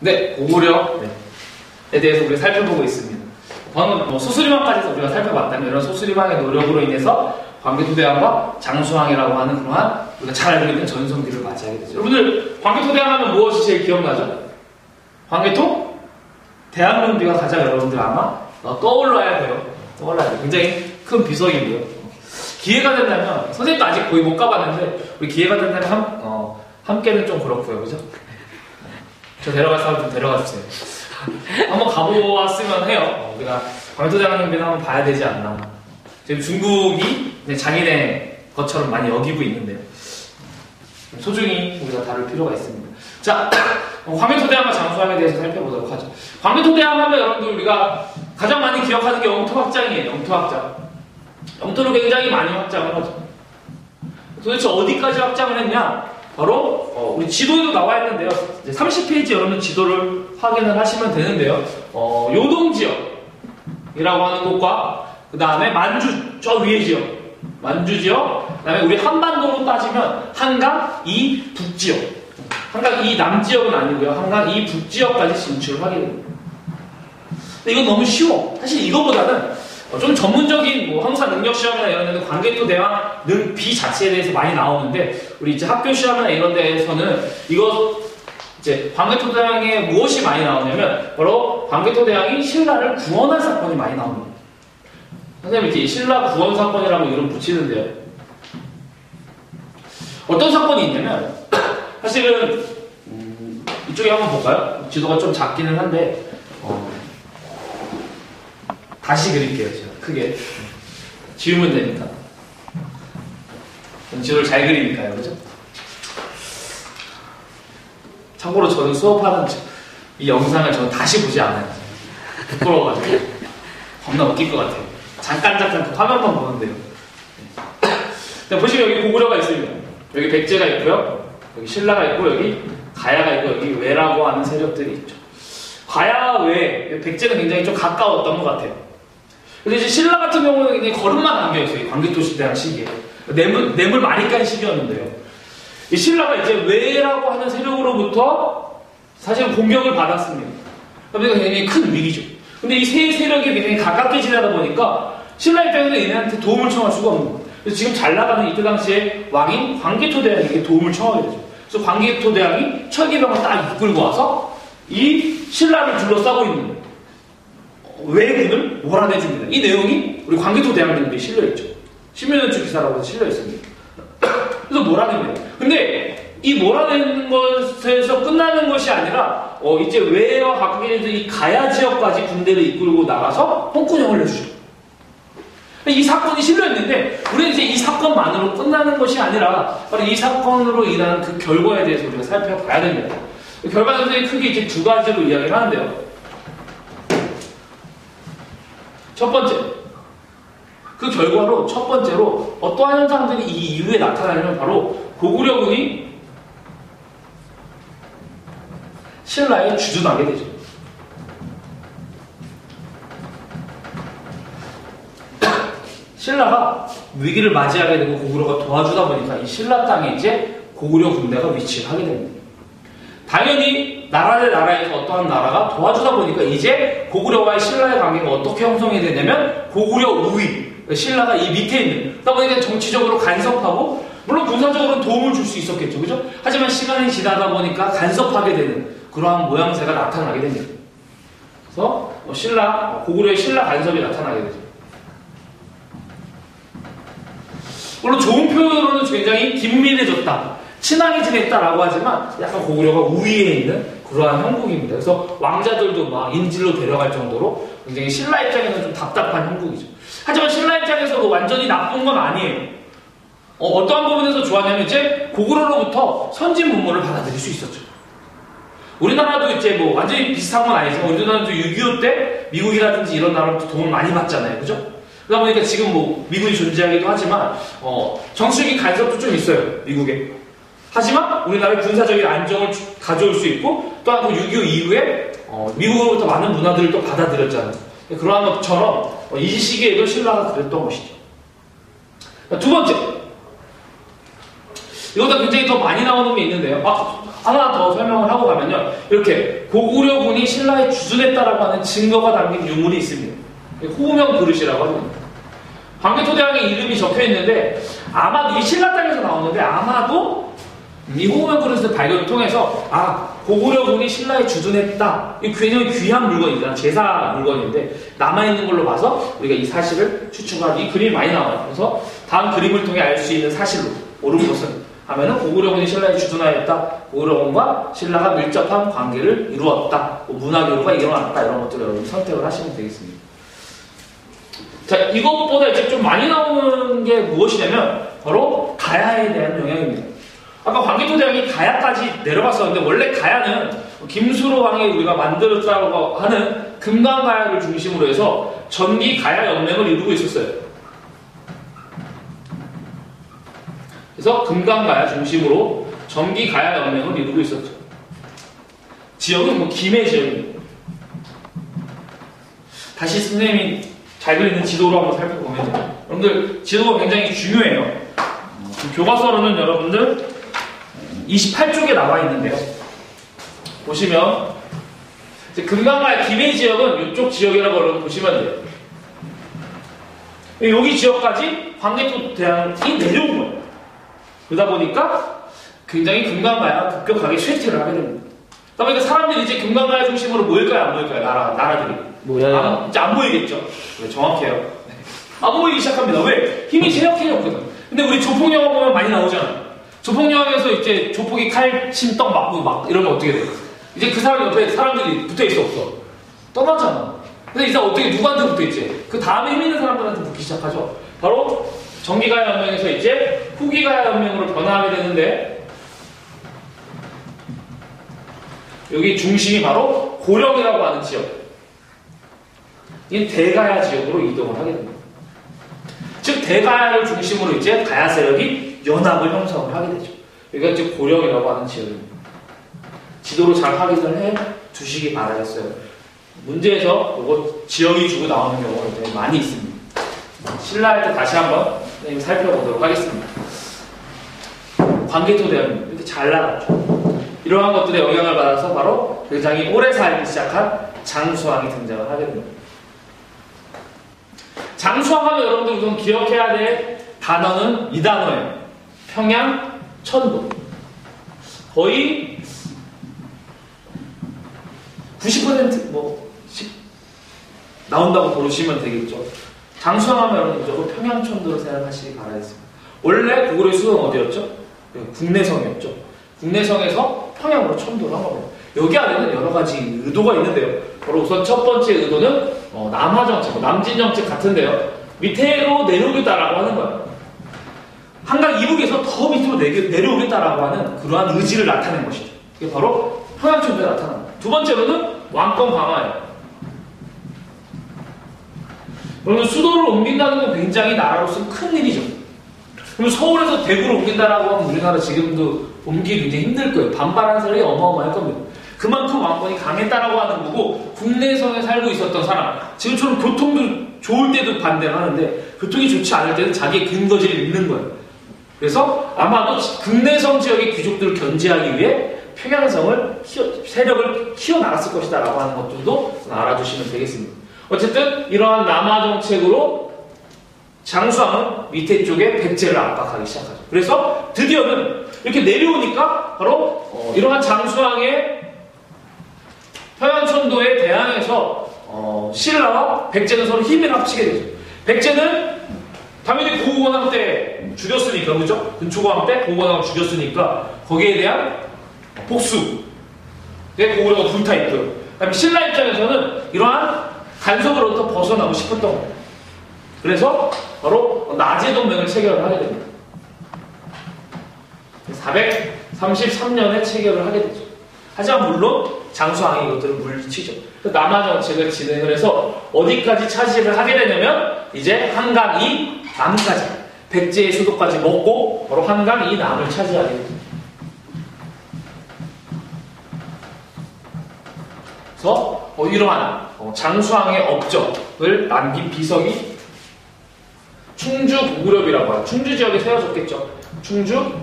네, 고구려에 대해서 우리가 살펴보고 있습니다. 방금 뭐 소수리망까지 우리가 살펴봤다면 이런 소수리망의 노력으로 인해서 광개토대왕과 장수왕이라고 하는 그러한 우리가 잘 알고 있는 전성기를 맞이하게 되죠. 여러분들 광개토대왕 하면 무엇이 제일 기억나죠? 광개토? 대왕릉비가 가장 여러분들 아마 떠올라야 돼요. 떠올라야 돼요. 굉장히 큰 비석이고요. 기회가 된다면, 선생님도 아직 거의 못 가봤는데 우리 기회가 된다면 함께는 좀 그렇고요. 그죠? 저 데려갈 사람 좀 데려가 주세요. 한번 가보았으면 해요. 우리가 광개토대왕릉비를 한번 봐야 되지 않나. 지금 중국이 자기네 것처럼 많이 여기고 있는데요. 소중히 우리가 다룰 필요가 있습니다. 자, 광개토대왕과 장수왕에 대해서 살펴보도록 하죠. 광개토대왕 하면 여러분들 우리가 가장 많이 기억하는 게 영토확장이에요. 영토확장. 영토를 굉장히 많이 확장을 하죠. 도대체 어디까지 확장을 했냐? 바로 우리 지도에도 나와 있는데요. 이제 30페이지 여러분 지도를 확인을 하시면 되는데요. 요동지역이라고 하는 곳과 그 다음에 만주 저 위에 지역, 만주 지역, 그 다음에 우리 한반도로 따지면 한강 이 북지역, 한강 이 남지역은 아니고요. 한강 이 북지역까지 진출을 하게 됩니다. 근데 이건 너무 쉬워. 사실 이거보다는 좀 전문적인 뭐 항상 능력 시험이나 이런 데는 광개토대왕 능비 자체에 대해서 많이 나오는데 우리 이제 학교 시험이나 이런 데에서는 이거 이제 광개토대왕에 무엇이 많이 나오냐면 바로 광개토대왕이 신라를 구원한 사건이 많이 나옵니다. 선생님 이제 신라 구원 사건이라고 이름 붙이는데요. 어떤 사건이 있냐면 사실은 이쪽에 한번 볼까요? 지도가 좀 작기는 한데 다시 그릴게요. 제가 크게 지우면 되니까. 지도를 잘 그리니까요. 그죠? 참고로 저는 수업하는 이 영상을 저는 다시 보지 않아요. 부끄러워가지고 겁나 웃길 것 같아요. 잠깐 그 화면만 보는데요. 자, 보시면 여기 고구려가 있습니다. 여기 백제가 있고요. 여기 신라가 있고 여기 가야가 있고 여기 외라고 하는 세력들이 있죠. 가야 외 백제는 굉장히 좀 가까웠던 것 같아요. 근데 이제 신라 같은 경우는 굉장히 걸음만 남겨있어요. 광개토 시대랑 시기에 뇌물 많이 깐 시기였는데요. 이 신라가 이제 외라고 하는 세력으로부터 사실 공격을 받았습니다. 그러니까 굉장히 큰 위기죠. 근데 이 세 세력이 굉장히 가깝게 지내다 보니까 신라 입장에서 얘네한테 도움을 청할 수가 없는 거예요. 그래서 지금 잘 나가는 이때 당시에 왕인 광개토대왕에게 도움을 청하게 되죠. 그래서 광개토대왕이 철기병을 딱 이끌고 와서 이 신라를 둘러싸고 있는 왜군을 몰아내줍니다. 이 내용이 우리 광개토대왕릉비에 실려있죠. 신묘년축 기사라고 해서 실려있습니다. 그래서 몰아냅니다. 근데 이 몰아내는 것에서 끝나는 것이 아니라 이제 외와 각국에 있는 이 가야 지역까지 군대를 이끌고 나가서 홍군형을 내주죠. 이 사건이 실려있는데 우리는 이제 이 사건만으로 끝나는 것이 아니라 바로 이 사건으로 인한 그 결과에 대해서 우리가 살펴봐야 됩니다. 그 결과는 크게 이제 두 가지로 이야기를 하는데요. 첫 번째, 그 결과로 첫 번째로 어떠한 현상들이 이 이후에 나타나냐면 바로 고구려군이 신라에 주둔하게 되죠. 신라가 위기를 맞이하게 되고 고구려가 도와주다 보니까 이 신라 땅에 이제 고구려 군대가 위치를 하게 됩니다. 당연히 나라 대 나라에서 어떠한 나라가 도와주다 보니까 이제 고구려와의 신라의 관계가 어떻게 형성이 되냐면 고구려 우위, 신라가 이 밑에 있는, 그러다 보니까 정치적으로 간섭하고 물론 군사적으로는 도움을 줄 수 있었겠죠. 그죠? 하지만 시간이 지나다 보니까 간섭하게 되는 그러한 모양새가 나타나게 됩니다. 그래서 고구려의 신라 간섭이 나타나게 되죠. 물론 좋은 표현으로는 굉장히 긴밀해졌다, 친하게 지냈다라고 하지만 약간 고구려가 우위에 있는 그러한 형국입니다. 그래서 왕자들도 막 인질로 데려갈 정도로 굉장히 신라 입장에서는 좀 답답한 형국이죠. 하지만 신라 입장에서도 완전히 나쁜 건 아니에요. 어떠한 부분에서 좋았냐면 이제 고구려로부터 선진 문물을 받아들일 수 있었죠. 우리나라도 이제 뭐 완전히 비슷한 건 아니지만 우리나라도 6.25 때 미국이라든지 이런 나라로부터 도움을 많이 받잖아요. 그죠? 그러다 보니까 지금 뭐 미국이 존재하기도 하지만 정치적인 간섭도 좀 있어요. 미국에. 하지만 우리나라의 군사적인 안정을 가져올 수 있고 또한 그 6.25 이후에 미국으로부터 많은 문화들을 또 받아들였잖아요. 그러한 것처럼 이 시기에도 신라가 그랬던 것이죠. 두 번째, 이거보다 굉장히 더 많이 나오는 게 있는데요. 하나 더 설명을 하고 가면요. 이렇게 고구려군이 신라에 주둔했다라고 하는 증거가 담긴 유물이 있습니다. 호우명 그릇이라고 합니다. 광개토대왕의 이름이 적혀 있는데 아마도 이 신라 땅에서 나오는데 아마도 이 호우명 그릇의 발견을 통해서 고구려군이 신라에 주둔했다. 이 굉장히 귀한 물건이잖아. 제사 물건인데 남아있는 걸로 봐서 우리가 이 사실을 추측하고 이 그림이 많이 나와요. 그래서 다음 그림을 통해 알 수 있는 사실로 옳은 것은 하면은 고구려군이 신라에 주둔하였다. 고구려군과 신라가 밀접한 관계를 이루었다. 문화교류가 일어났다. 이런 것들을 여러분 선택을 하시면 되겠습니다. 자, 이것보다 이제 좀 많이 나오는 게 무엇이냐면 바로 가야에 대한 영향입니다. 아까 광개토대왕이 가야까지 내려갔었는데 원래 가야는 김수로 왕이 우리가 만들었다고 하는 금강가야를 중심으로 해서 전기 가야 연맹을 이루고 있었어요. 그래서 금강가야 중심으로 전기 가야 연맹을 이루고 있었죠. 지역은 김해 지역입니다. 다시 선생님이 잘 그리는 지도로 한번 살펴보면 여러분들 지도가 굉장히 중요해요. 교과서로는 여러분들 28쪽에 나와 있는데요. 보시면 이제 금강가야 김해 지역은 이쪽 지역이라고 여러분 보시면 돼요. 여기 지역까지 광개토대왕이 내려온 거예요. 그러다 보니까 굉장히 금강가야 급격하게 쇠퇴를 하게 됩니다. 그러다 보니까 사람들이 이제 금강가야 중심으로 모일까요? 안 모일까요? 나라들이. 모여요. 이제 안 모이겠죠. 네, 정확해요. 네. 안 모이기 시작합니다. 왜? 힘이 쇠약해졌거든. 근데 우리 조폭영화 보면 많이 나오잖아요. 조폭영화에서 이제 조폭이 칼침 떡 맞고 막 이러면 어떻게 돼요? 이제 그 사람 옆에 사람들이 붙어 있어 없어? 떠나잖아. 근데 이제 어떻게 누구한테 붙어 있지? 그 다음에 힘 있는 사람들한테 붙기 시작하죠. 바로 전기가야 연맹에서 이제 후기가야 연맹으로 변화하게 되는데 여기 중심이 바로 고령이라고 하는 지역. 이 대가야 지역으로 이동을 하게 됩니다. 즉 대가야를 중심으로 이제 가야 세력이 연합을 형성을 하게 되죠. 여기가 이제 고령이라고 하는 지역입니다. 지도로 잘 확인을 해 두시기 바라겠어요. 문제에서 이거 지역이 주고 나오는 경우가 굉장히 많이 있습니다. 신라할 때 다시 한번 살펴보도록 하겠습니다. 광개토대왕이 이렇게 잘 나갔죠. 이러한 것들의 영향을 받아서 바로 굉장히 오래 살기 시작한 장수왕이 등장을 하게 됩니다. 장수왕 하면 여러분들 우선 기억해야 될 단어는 이 단어예요. 평양 천도. 거의 90% 나온다고 보시면 되겠죠. 장수왕 하면 여러분 무조건 평양 천도를 생각하시기 바라겠습니다. 원래 고구려의 수도는 어디였죠? 국내성이었죠. 국내성에서 평양으로 천도를 한 겁니다. 여기 안에는 여러 가지 의도가 있는데요. 바로 우선 첫 번째 의도는 남하정책, 남진정책 같은데요. 밑으로 내려오겠다라고 하는 거예요. 한강 이북에서 더 밑으로 내려오겠다라고 하는 그러한 의지를 나타낸 것이죠. 이게 바로 평양천도에 나타납니다. 두 번째로는 왕권 강화예요. 여러분 수도를 옮긴다는 건 굉장히 나라로서는 큰 일이죠. 그럼 서울에서 대구로 옮긴다라고 하면 우리나라 지금도 옮기기 굉장히 힘들 거예요. 반발하는 사람이 어마어마할 겁니다. 그만큼 왕권이 강했다라고 하는 거고 국내성에 살고 있었던 사람 지금처럼 교통도 좋을 때도 반대를 하는데 교통이 좋지 않을 때는 자기의 근거지를 잃는 거예요. 그래서 아마도 국내성 지역의 귀족들을 견제하기 위해 평양성을 세력을 키워나갔을 것이다 라고 하는 것들도 알아두시면 되겠습니다. 어쨌든 이러한 남하 정책으로 장수왕은 밑에 쪽에 백제를 압박하기 시작하죠. 그래서 드디어는 이렇게 내려오니까 바로 이러한 장수왕의 평양천도에 대항해서 신라와 백제는 서로 힘을 합치게 되죠. 백제는 당연히 고구려왕 때 죽였으니까, 그죠? 근초고왕 때 고구려왕 죽였으니까 거기에 대한 복수에 고구려가 불타있고요. 그다음에 신라 입장에서는 이러한 간섭으로부터 벗어나고 싶었던 거예요. 그래서 바로 나제 동맹을 체결을 하게 됩니다. 433년에 체결을 하게 되죠. 하지만 물론 장수왕이 이것들을 물리치죠. 남하 정책을 진행을 해서 어디까지 차지를 하게 되냐면 이제 한강 이 남까지 백제의 수도까지 먹고 바로 한강 이 남을 차지하게 됩니다. 그래서 이러한 장수왕의 업적을 남긴 비석이 충주 고구렵이라고 하죠. 충주 지역에 세워졌겠죠. 충주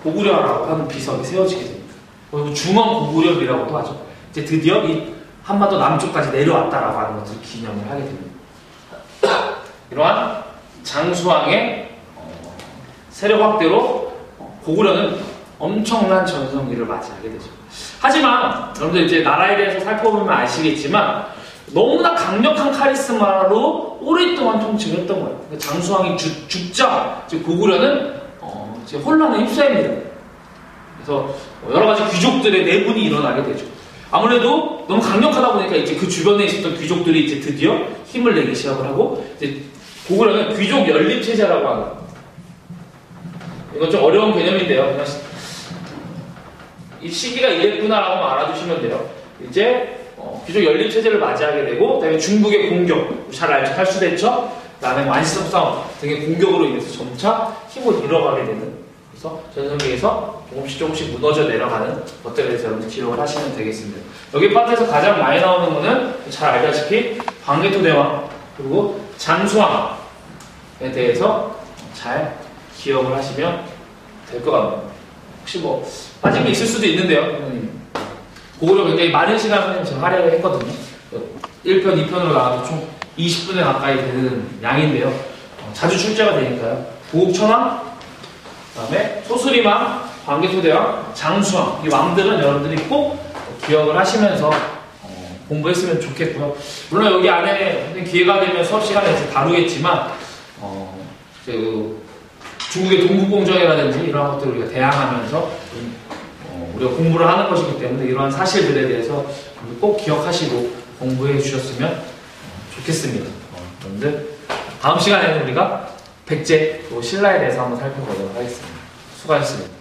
고구려라고 하는 비석이 세워지게 됩니다. 그리고 중원 고구려이라고도 하죠. 이제 드디어 이 한반도 남쪽까지 내려왔다라고 하는 것을 기념을 하게 됩니다. 이러한 장수왕의 세력 확대로 고구려는 엄청난 전성기를 맞이하게 되죠. 하지만 여러분들 이제 나라에 대해서 살펴보면 아시겠지만 너무나 강력한 카리스마로 오랫동안 통치를 했던 거예요. 그러니까 장수왕이 죽자 고구려는 이제 혼란에 휩싸입니다. 그래서 여러 가지 귀족들의 내분이 일어나게 되죠. 아무래도 너무 강력하다 보니까 이제 그 주변에 있었던 귀족들이 이제 드디어 힘을 내기 시작을 하고 이제 고구려는 귀족 연립 체제라고 하는 이건 좀 어려운 개념인데요. 그냥 이 시기가 이랬구나라고 알아두시면 돼요. 이제 귀족 연립 체제를 맞이하게 되고 그다음에 중국의 공격 잘 알죠. 탈수대첩 그다음에 완시성 싸움 등의 공격으로 인해서 점차 힘을 잃어가게 되는 그래서 전성기에서 조금씩 무너져 내려가는 것들에 대해서 여러분들 기록을 하시면 되겠습니다. 여기 파트에서 가장 많이 나오는 거는 잘 알다시피 광개토대왕 그리고 장수왕에 대해서 잘 기억을 하시면 될 것 같네요. 혹시 뭐 빠진 게 있을 수도 있는데요. 고구려 굉장히 많은 시간을 제가 할애를 했거든요. 1편, 2편으로 나와서 총 20분에 가까이 되는 양인데요. 자주 출제가 되니까요. 고국천왕, 그 다음에 소수리왕, 광개토대왕, 장수왕 이 왕들은 여러분들이 꼭 기억을 하시면서 공부했으면 좋겠고요. 물론 여기 안에 기회가 되면 수업 시간에 이제 다루겠지만 중국의 동국공정이라든지 이런 것들을 우리가 대항하면서 우리가 공부를 하는 것이기 때문에 이러한 사실들에 대해서 꼭 기억하시고 공부해 주셨으면 좋겠습니다. 여러분들 다음 시간에는 우리가 백제, 신라에 대해서 한번 살펴보도록 하겠습니다. 수고하셨습니다.